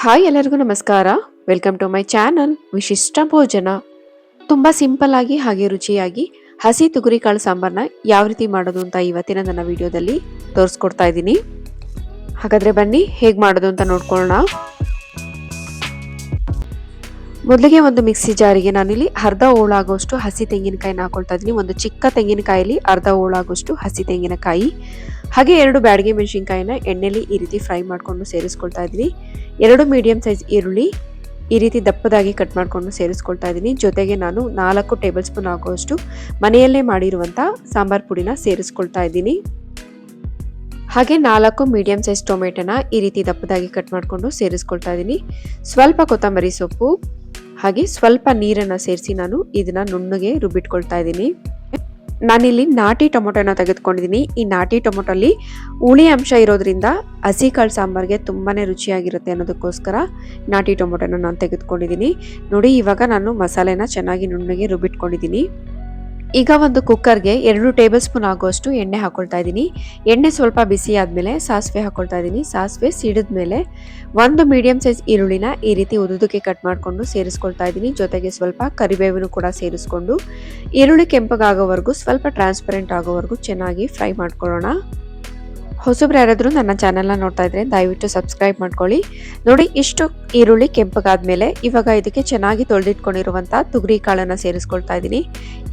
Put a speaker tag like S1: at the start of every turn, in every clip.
S1: Hi ಎಲ್ಲರಿಗೂ ನಮಸ್ಕಾರ. Welcome to my channel ವಿಶಿಷ್ಟ ಭೋಜನ. ತುಂಬ ಸಿಂಪಲ್ ಆಗಿ ಹಾಗೆ ರುಚಿಯಾಗಿ ಹಸಿ ತುಗುರಿಕಾಳು ಸಾಂಬಾರನ್ನ ಯಾವ ರೀತಿ ಮಾಡೋದು ಅಂತ ಇವತ್ತಿನ ನನ್ನ ವಿಡಿಯೋದಲ್ಲಿ ತೋರಿಸ್ಕೊಡ್ತಾ ಇದ್ದೀನಿ. ಹಾಗಾದ್ರೆ ಬನ್ನಿ ಹೇಗೆ ಮಾಡೋದು ಅಂತ ನೋಡ್ಕೊಳ್ಳೋಣ. ಮೊದಲಿಗೆ ಒಂದು ಮಿಕ್ಸಿ ಜಾರಿಗೆ ನಾನಿಲ್ಲಿ ಅರ್ಧ ಹೋಳಾಗುವಷ್ಟು ಹಸಿ ತೆಂಗಿನಕಾಯಿನ ಹಾಕೊಳ್ತಾ ಇದ್ದೀನಿ. ಒಂದು ಚಿಕ್ಕ ತೆಂಗಿನಕಾಯಲ್ಲಿ ಅರ್ಧ ಹೋಳಾಗುವಷ್ಟು ಹಸಿ ತೆಂಗಿನಕಾಯಿ, ಹಾಗೆ 2 ಬ್ಯಾಡಗಿ ಮೆಣಸಿನಕಾಯಿನ ಎಣ್ಣೆಲಿ ಈ ರೀತಿ ಫ್ರೈ ಮಾಡಿಕೊಂಡು ಸೇರಿಸ್ಕೊಳ್ತಾ ಇದ್ದೀನಿ. 2 ಮೀಡಿಯಂ ಸೈಜ್ ಈರುಳ್ಳಿ ಈ ರೀತಿ ದಪ್ಪದಾಗಿ ಕಟ್ ಮಾಡಿಕೊಂಡು ಸೇರಿಸ್ಕೊಳ್ತಾ ಇದ್ದೀನಿ. ಜೊತೆಗೆ ನಾನು 4 ಟೇಬಲ್ ಸ್ಪೂನ್ ಆಗುವಷ್ಟು ಮನೆಯಲ್ಲೇ ಮಾಡಿರುವಂಥ ಸಾಂಬಾರ್ ಪುಡಿನ ಸೇರಿಸ್ಕೊಳ್ತಾ ಇದ್ದೀನಿ. ಹಾಗೆ 4 ಮೀಡಿಯಂ ಸೈಜ್ ಟೊಮೆಟೊನ ಈ ರೀತಿ ದಪ್ಪದಾಗಿ ಕಟ್ ಮಾಡಿಕೊಂಡು ಸೇರಿಸ್ಕೊಳ್ತಾ ಇದ್ದೀನಿ. ಸ್ವಲ್ಪ ಕೊತ್ತಂಬರಿ ಸೊಪ್ಪು ಹಾಗೆ ಸ್ವಲ್ಪ ನೀರನ್ನು ಸೇರಿಸಿ ನಾನು ಇದನ್ನ ನುಣ್ಣಗೆ ರುಬ್ಬಿಟ್ಕೊಳ್ತಾ ಇದ್ದೀನಿ. ನಾನಿಲ್ಲಿ ನಾಟಿ ಟೊಮೊಟೊನ ತೆಗೆದುಕೊಂಡಿದ್ದೀನಿ. ಈ ನಾಟಿ ಟೊಮೊಟೊಲ್ಲಿ ಹುಳಿ ಅಂಶ ಇರೋದ್ರಿಂದ ಹಸಿ ಕಾಳು ಸಾಂಬಾರ್ಗೆ ತುಂಬಾ ರುಚಿಯಾಗಿರುತ್ತೆ ಅನ್ನೋದಕ್ಕೋಸ್ಕರ ನಾಟಿ ಟೊಮೊಟೊನ ನಾನು ತೆಗೆದುಕೊಂಡಿದ್ದೀನಿ. ನೋಡಿ, ಇವಾಗ ನಾನು ಮಸಾಲೆನ ಚೆನ್ನಾಗಿ ನುಣ್ಣಗೆ ರುಬ್ಬಿಟ್ಕೊಂಡಿದ್ದೀನಿ. ಈಗ ಒಂದು ಕುಕ್ಕರ್ಗೆ 2 ಟೇಬಲ್ ಸ್ಪೂನ್ ಆಗುವಷ್ಟು ಎಣ್ಣೆ ಹಾಕೊಳ್ತಾ ಇದ್ದೀನಿ. ಎಣ್ಣೆ ಸ್ವಲ್ಪ ಬಿಸಿ ಆದಮೇಲೆ ಸಾಸಿವೆ ಹಾಕೊಳ್ತಾ ಇದ್ದೀನಿ. ಸಾಸಿವೆ ಸಿಡಿದ ಮೇಲೆ 1 ಮೀಡಿಯಂ ಸೈಜ್ ಈರುಳ್ಳಿನ ಈ ರೀತಿ ಉದುದಕ್ಕೆ ಕಟ್ ಮಾಡಿಕೊಂಡು ಸೇರಿಸ್ಕೊಳ್ತಾ ಇದ್ದೀನಿ. ಜೊತೆಗೆ ಸ್ವಲ್ಪ ಕರಿಬೇವನ್ನು ಕೂಡ ಸೇರಿಸ್ಕೊಂಡು ಈರುಳ್ಳಿ ಕೆಂಪಗಾಗೋವರೆಗೂ, ಸ್ವಲ್ಪ ಟ್ರಾನ್ಸ್ಪರೆಂಟ್ ಆಗೋವರೆಗೂ ಚೆನ್ನಾಗಿ ಫ್ರೈ ಮಾಡ್ಕೊಳ್ಳೋಣ. ಹೊಸಬ್ರು ಯಾರಾದರೂ ನನ್ನ ಚಾನೆಲ್ನ ನೋಡ್ತಾ ಇದ್ರೆ ದಯವಿಟ್ಟು ಸಬ್ಸ್ಕ್ರೈಬ್ ಮಾಡ್ಕೊಳ್ಳಿ. ನೋಡಿ, ಇಷ್ಟು ಈರುಳ್ಳಿ ಕೆಂಪಗಾದ್ಮೇಲೆ ಇವಾಗ ಇದಕ್ಕೆ ಚೆನ್ನಾಗಿ ತೊಳೆದಿಟ್ಕೊಂಡಿರುವಂಥ ತುಗರಿ ಕಾಳನ್ನು ಸೇರಿಸ್ಕೊಳ್ತಾ ಇದ್ದೀನಿ.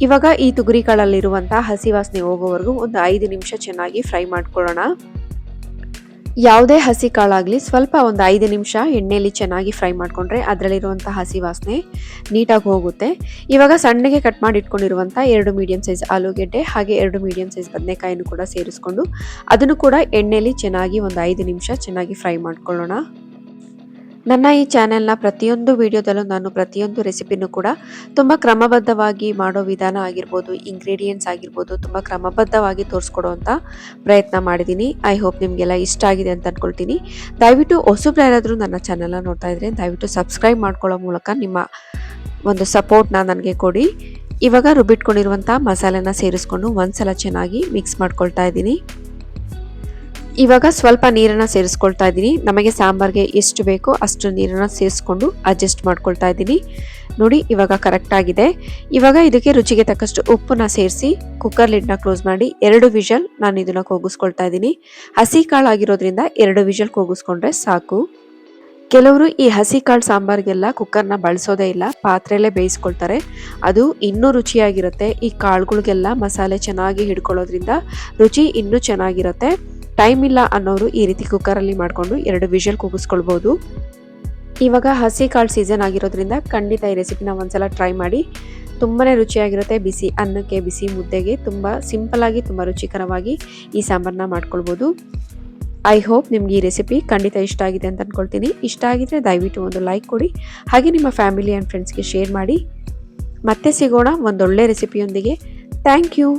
S1: ಇವಾಗ ಈ ತುಗರಿ ಕಾಳಲ್ಲಿರುವಂಥ ಹಸಿ ವಾಸನೆ ಹೋಗೋವರೆಗೂ ಒಂದು 5 ನಿಮಿಷ ಚೆನ್ನಾಗಿ ಫ್ರೈ ಮಾಡ್ಕೊಳ್ಳೋಣ. ಯಾವುದೇ ಹಸಿ ಕಾಳಾಗಲಿ ಸ್ವಲ್ಪ ಒಂದು 5 ನಿಮಿಷ ಎಣ್ಣೆಯಲ್ಲಿ ಚೆನ್ನಾಗಿ ಫ್ರೈ ಮಾಡಿಕೊಂಡ್ರೆ ಅದರಲ್ಲಿರುವಂಥ ಹಸಿ ವಾಸನೆ ನೀಟಾಗಿ ಹೋಗುತ್ತೆ. ಇವಾಗ ಸಣ್ಣಗೆ ಕಟ್ ಮಾಡಿ ಇಟ್ಕೊಂಡಿರುವಂಥ 2 ಮೀಡಿಯಂ ಸೈಜ್ ಆಲೂಗೆಡ್ಡೆ ಹಾಗೆ 2 ಮೀಡಿಯಂ ಸೈಜ್ ಬದನೆಕಾಯಿನೂ ಕೂಡ ಸೇರಿಸ್ಕೊಂಡು ಅದನ್ನು ಕೂಡ ಎಣ್ಣೆಯಲ್ಲಿ ಚೆನ್ನಾಗಿ ಒಂದು 5 ನಿಮಿಷ ಚೆನ್ನಾಗಿ ಫ್ರೈ ಮಾಡ್ಕೊಳ್ಳೋಣ. ನನ್ನ ಈ ಚಾನೆಲ್ನ ಪ್ರತಿಯೊಂದು ವಿಡಿಯೋದಲ್ಲೂ ನಾನು ಪ್ರತಿಯೊಂದು ರೆಸಿಪಿನೂ ಕೂಡ ತುಂಬ ಕ್ರಮಬದ್ಧವಾಗಿ ಮಾಡೋ ವಿಧಾನ ಆಗಿರ್ಬೋದು, ಇಂಗ್ರೀಡಿಯೆಂಟ್ಸ್ ಆಗಿರ್ಬೋದು, ತುಂಬ ಕ್ರಮಬದ್ಧವಾಗಿ ತೋರಿಸ್ಕೊಡೋವಂಥ ಪ್ರಯತ್ನ ಮಾಡಿದ್ದೀನಿ. ಐ ಹೋಪ್ ನಿಮಗೆಲ್ಲ ಇಷ್ಟ ಆಗಿದೆ ಅಂತ ಅಂದ್ಕೊಳ್ತೀನಿ. ದಯವಿಟ್ಟು ಹೊಸಬ್ರು ಯಾರಾದರೂ ನನ್ನ ಚಾನೆಲ್ನ ನೋಡ್ತಾ ಇದ್ರೆ ದಯವಿಟ್ಟು ಸಬ್ಸ್ಕ್ರೈಬ್ ಮಾಡ್ಕೊಳ್ಳೋ ಮೂಲಕ ನಿಮ್ಮ ಒಂದು ಸಪೋರ್ಟ್ನ ನನಗೆ ಕೊಡಿ. ಇವಾಗ ರುಬ್ಬಿಟ್ಕೊಂಡಿರುವಂಥ ಮಸಾಲೆನ ಸೇರಿಸ್ಕೊಂಡು ಒಂದ್ಸಲ ಚೆನ್ನಾಗಿ ಮಿಕ್ಸ್ ಮಾಡ್ಕೊಳ್ತಾ ಇದ್ದೀನಿ. ಇವಾಗ ಸ್ವಲ್ಪ ನೀರನ್ನು ಸೇರಿಸ್ಕೊಳ್ತಾ ಇದ್ದೀನಿ. ನಮಗೆ ಸಾಂಬಾರ್ಗೆ ಎಷ್ಟು ಬೇಕೋ ಅಷ್ಟು ನೀರನ್ನು ಸೇರಿಸ್ಕೊಂಡು ಅಡ್ಜಸ್ಟ್ ಮಾಡ್ಕೊಳ್ತಾ ಇದ್ದೀನಿ. ನೋಡಿ, ಇವಾಗ ಕರೆಕ್ಟ್ ಆಗಿದೆ. ಇವಾಗ ಇದಕ್ಕೆ ರುಚಿಗೆ ತಕ್ಕಷ್ಟು ಉಪ್ಪನ್ನ ಸೇರಿಸಿ ಕುಕ್ಕರ್ ಲಿಡ್ನ ಕ್ಲೋಸ್ ಮಾಡಿ 2 ವಿಷಲ್ ನಾನು ಇದನ್ನು ಕೂಗಿಸ್ಕೊಳ್ತಾ ಇದ್ದೀನಿ. ಹಸಿ ಕಾಳು ಆಗಿರೋದ್ರಿಂದ 2 ವಿಷಲ್ ಕೂಗಿಸ್ಕೊಂಡ್ರೆ ಸಾಕು. ಕೆಲವರು ಈ ಹಸಿ ಕಾಳು ಸಾಂಬಾರ್ಗೆಲ್ಲ ಕುಕ್ಕರ್ನ ಬಳಸೋದೇ ಇಲ್ಲ, ಪಾತ್ರೆಯಲ್ಲೇ ಬೇಯಿಸ್ಕೊಳ್ತಾರೆ. ಅದು ಇನ್ನೂ ರುಚಿಯಾಗಿರುತ್ತೆ. ಈ ಕಾಳುಗಳಿಗೆಲ್ಲ ಮಸಾಲೆ ಚೆನ್ನಾಗಿ ಹಿಡ್ಕೊಳ್ಳೋದ್ರಿಂದ ರುಚಿ ಇನ್ನೂ ಚೆನ್ನಾಗಿರುತ್ತೆ. ಟೈಮ್ ಇಲ್ಲ ಅನ್ನೋರು ಈ ರೀತಿ ಕುಕ್ಕರಲ್ಲಿ ಮಾಡಿಕೊಂಡು 2 ವಿಷಲ್ ಕೂಗಿಸ್ಕೊಳ್ಬೋದು. ಇವಾಗ ಹಸಿ ಕಾಳು ಸೀಸನ್ ಆಗಿರೋದ್ರಿಂದ ಖಂಡಿತ ಈ ರೆಸಿಪಿನ ಒಂದ್ಸಲ ಟ್ರೈ ಮಾಡಿ. ತುಂಬಾ ರುಚಿಯಾಗಿರುತ್ತೆ. ಬಿಸಿ ಅನ್ನಕ್ಕೆ, ಬಿಸಿ ಮುದ್ದೆಗೆ ತುಂಬ ಸಿಂಪಲ್ಲಾಗಿ ತುಂಬ ರುಚಿಕರವಾಗಿ ಈ ಸಾಂಬಾರನ್ನ ಮಾಡ್ಕೊಳ್ಬೋದು. ಐ ಹೋಪ್ ನಿಮ್ಗೆ ಈ ರೆಸಿಪಿ ಖಂಡಿತ ಇಷ್ಟ ಆಗಿದೆ ಅಂತ ಅಂದ್ಕೊಳ್ತೀನಿ. ಇಷ್ಟ ಆಗಿದ್ರೆ ದಯವಿಟ್ಟು ಒಂದು ಲೈಕ್ ಕೊಡಿ, ಹಾಗೆ ನಿಮ್ಮ ಫ್ಯಾಮಿಲಿ ಆ್ಯಂಡ್ ಫ್ರೆಂಡ್ಸ್ಗೆ ಶೇರ್ ಮಾಡಿ. ಮತ್ತೆ ಸಿಗೋಣ ಒಂದೊಳ್ಳೆ ರೆಸಿಪಿಯೊಂದಿಗೆ. Thank you.